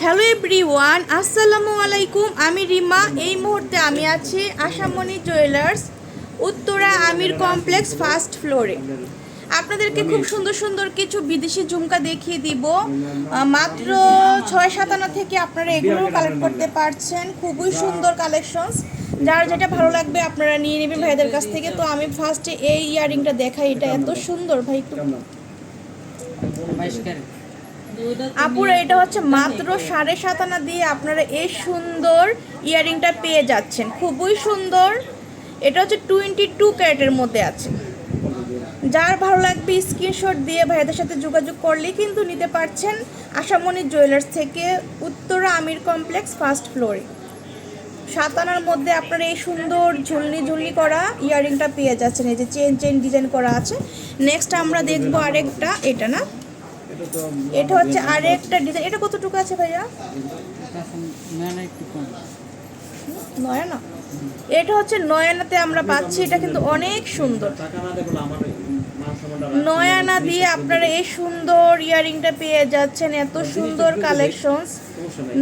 Hello everyone, আসসালামু আলাইকুম। আমি রিমা। এই মুহূর্তে আমি আছি আশামণি জুয়েলার্স, উত্তরা আমির কমপ্লেক্স, ফার্স্ট ফ্লোরে। আপনাদেরকে খুব সুন্দর সুন্দর কিছু বিদেশি ঝুমকা দেখিয়ে দিব। মাত্র 6-7 থেকে আপনারা এগুলো কালেক্ট করতে পারছেন। খুবই সুন্দর কালেকশনস, যার যেটা ভালো লাগবে আপনারা নিয়ে নেবেন ভাইদের কাছ থেকে। তো আমি ফার্স্টে এই ইয়াররিংটা দেখাই, এটা এত সুন্দর ভাই। একটু আপুরা, এটা হচ্ছে মাত্র 7.5 আনা দিয়ে আপনারা এই সুন্দর ইয়াররিংটা পেয়ে যাচ্ছেন। খুবই সুন্দর। এটা হচ্ছে 22 ক্যারেটের মধ্যে আছে। যার ভালো লাগবে স্ক্রিনশট দিয়ে ভাইদের সাথে যোগাযোগ করলেই কিন্তু নিতে পারছেন আশামণি জুয়েলার্স থেকে, উত্তরা আমির কমপ্লেক্স, ফার্স্ট ফ্লোরে। 7 আনার মধ্যে আপনারা এই সুন্দর ঝুলনি করা ইয়াররিংটা পেয়ে যাচ্ছেন। এই যে চেন ডিজাইন করা আছে। নেক্সট আমরা দেখবো আরেকটা, এটা না, এটা হচ্ছে আরেকটা ডিজাইন। এটা কতটুকু আছে ভাইয়া? 9 আনা। এটা হচ্ছে 9 আনাতে আমরা পাচ্ছি। এটা কিন্তু অনেক সুন্দর। 9 আনা দিয়ে আপনারা এই সুন্দর ইয়াররিংটা পেয়ে যাচ্ছেন। এত সুন্দর কালেকশনস।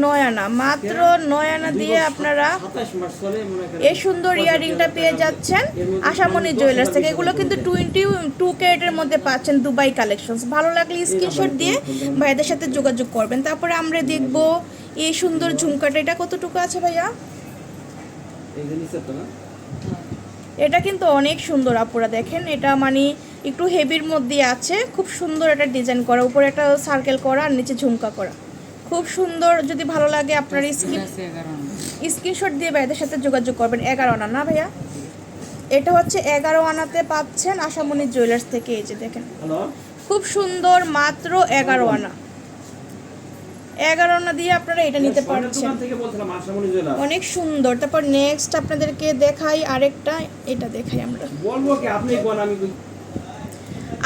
9 আনা, মাত্র 9 আনা দিয়ে আপনারা এই সুন্দর ইয়াররিংটা পেয়ে যাচ্ছেন আশামণি জুয়েলার্স থেকে। এগুলো কিন্তু 22 ক্যারেটের মধ্যে পাচ্ছেন, দুবাই কালেকশনস। ভালো লাগলে স্ক্রিনশট দিয়ে ভাইদের সাথে যোগাযোগ করবেন। তারপরে আমরা দেখব এই সুন্দর ঝুমকাটা। এটা কতটুকু আছে ভাইয়া? এটা কিন্তু অনেক সুন্দর আপুরা, দেখেন। এটা মানে একটু হেভির মধ্যে আছে। খুব সুন্দর একটা ডিজাইন করা, উপরে একটা সার্কেল করা আর নিচে ঝুমকা করা। খুব সুন্দর। যদি ভালো লাগে আপনার স্ক্রিনশট দিয়ে ভাইদের সাথে যোগাযোগ করবেন। 11 আনা না ভাইয়া? এটা হচ্ছে 11 আনাতে পাচ্ছেন আশামণি জুয়েলার্স থেকে। এই যে দেখেন, খুব সুন্দর। মাত্র 11 আনা। 11 আনা দিয়ে আপনারা এটা নিতে পারছেন। অনেক সুন্দর। তারপর নেক্সট আপনাদেরকে দেখাই আরেকটা। এটা দেখাই আমরা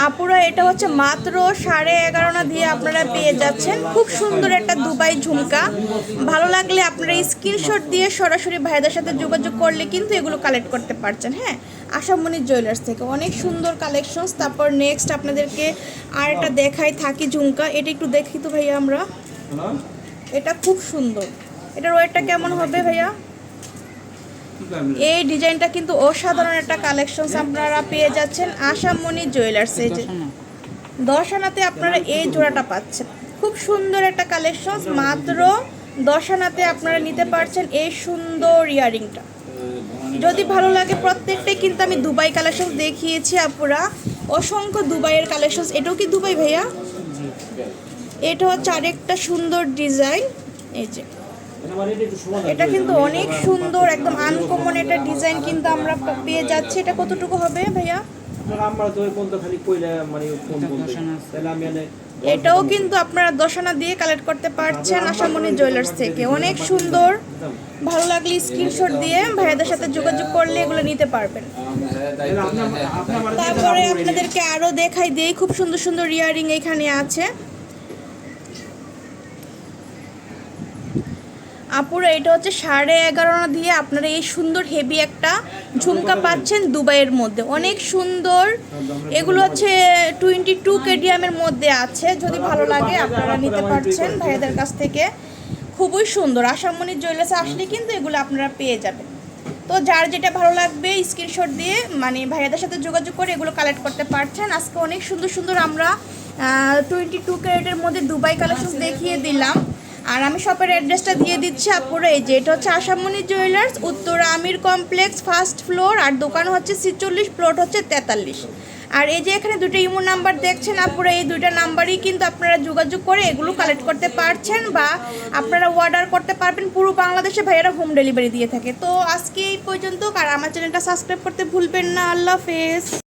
আপুরা। এটা হচ্ছে মাত্র 11.5 আনা দিয়ে আপনারা পেয়ে যাচ্ছেন খুব সুন্দর একটা দুবাই ঝুমকা। ভালো লাগলে আপনারা স্ক্রিনশট দিয়ে সরাসরি ভাইদের সাথে যোগাযোগ করলে কিন্তু এগুলো কালেক্ট করতে পারছেন। হ্যাঁ, আশামণি জুয়েলার্স থেকে অনেক সুন্দর কালেকশনস। তারপর নেক্সট আপনাদেরকে আরেকটা দেখাই থাকি ঝুমকা। এটা একটু দেখি তো ভাইয়া আমরা। এটা খুব সুন্দর। এটার ওয়েটটা কেমন হবে ভাইয়া? এই ডিজাইনটা কিন্তু অসাধারণ একটা কালেকশনস আপনারা পেয়ে যাচ্ছেন আশামণি জুয়েলার্সে। যে 10 আনাতে আপনারা এই জোড়াটা পাচ্ছেন। খুব সুন্দর একটা কালেকশনস। মাত্র 10 আনাতে আপনারা নিতে পারছেন এই সুন্দর ইয়াররিংটা। যদি ভালো লাগে, প্রত্যেকটাই কিন্তু আমি দুবাই কালেকশনস দেখিয়েছি আপুরা, অসংখ্য দুবাইয়ের কালেকশনস। এটাও কি দুবাই ভাইয়া? এটা হচ্ছে আরেকটা সুন্দর ডিজাইন। এই যে এটা কিন্তু অনেক সুন্দর, একদম আনকমন একটা ডিজাইন কিন্তু আমরা পেয়ে যাচ্ছি। এটা কতটুকু হবে ভাইয়া? এটাও কিন্তু আপনারা 10 আনা দিয়ে কালেক্ট করতে পারছেন আশামণি জুয়েলার্স থেকে। অনেক সুন্দর। ভালো লাগলে স্ক্রিনশট দিয়ে ভাইয়াদের সাথে যোগাযোগ করলে এগুলো নিতে পারবেন। তারপরে আপনাদেরকে আরো দেখাই দিই, খুব সুন্দর সুন্দর ইয়াররিং এখানে আছে আপুরা। এটা হচ্ছে 11.5 আনা দিয়ে আপনারা এই সুন্দর হেভি একটা ঝুমকা পাচ্ছেন দুবাইয়ের মধ্যে। অনেক সুন্দর। এগুলো হচ্ছে 22 কেডিএমের মধ্যে আছে। যদি ভালো লাগে আপনারা নিতে পারছেন ভাইয়াদের কাছ থেকে। খুবই সুন্দর। আশামণি জুয়েলার্সে আসলে কিন্তু এগুলো আপনারা পেয়ে যাবেন। তো যার যেটা ভালো লাগবে স্ক্রিনশট দিয়ে মানে ভাইয়াদের সাথে যোগাযোগ করে এগুলো কালেক্ট করতে পারছেন। আজকে অনেক সুন্দর সুন্দর আমরা 22 ক্যারেটের মধ্যে দুবাই কালেকশন দেখিয়ে দিলাম। আর আমি শপের অ্যাড্রেসটা দিয়ে দিচ্ছি আপুরা। এই যে এটা হচ্ছে আশামণি জুয়েলার্স, উত্তরা আমির কমপ্লেক্স, ফার্স্ট ফ্লোর। আর দোকান হচ্ছে 46, প্লট হচ্ছে 43। আর এই যে এখানে দুটো ইমো নাম্বার দেখছেন আপুরা, এই দুইটা নাম্বারই কিন্তু আপনারা যোগাযোগ করে এগুলো কালেক্ট করতে পারছেন বা আপনারা অর্ডার করতে পারবেন। পুরো বাংলাদেশে ভাইয়েরা হোম ডেলিভারি দিয়ে থাকে। তো আজকে এই পর্যন্ত। আর আমার চ্যানেলটা সাবস্ক্রাইব করতে ভুলবেন না। আল্লাহ হাফেজ।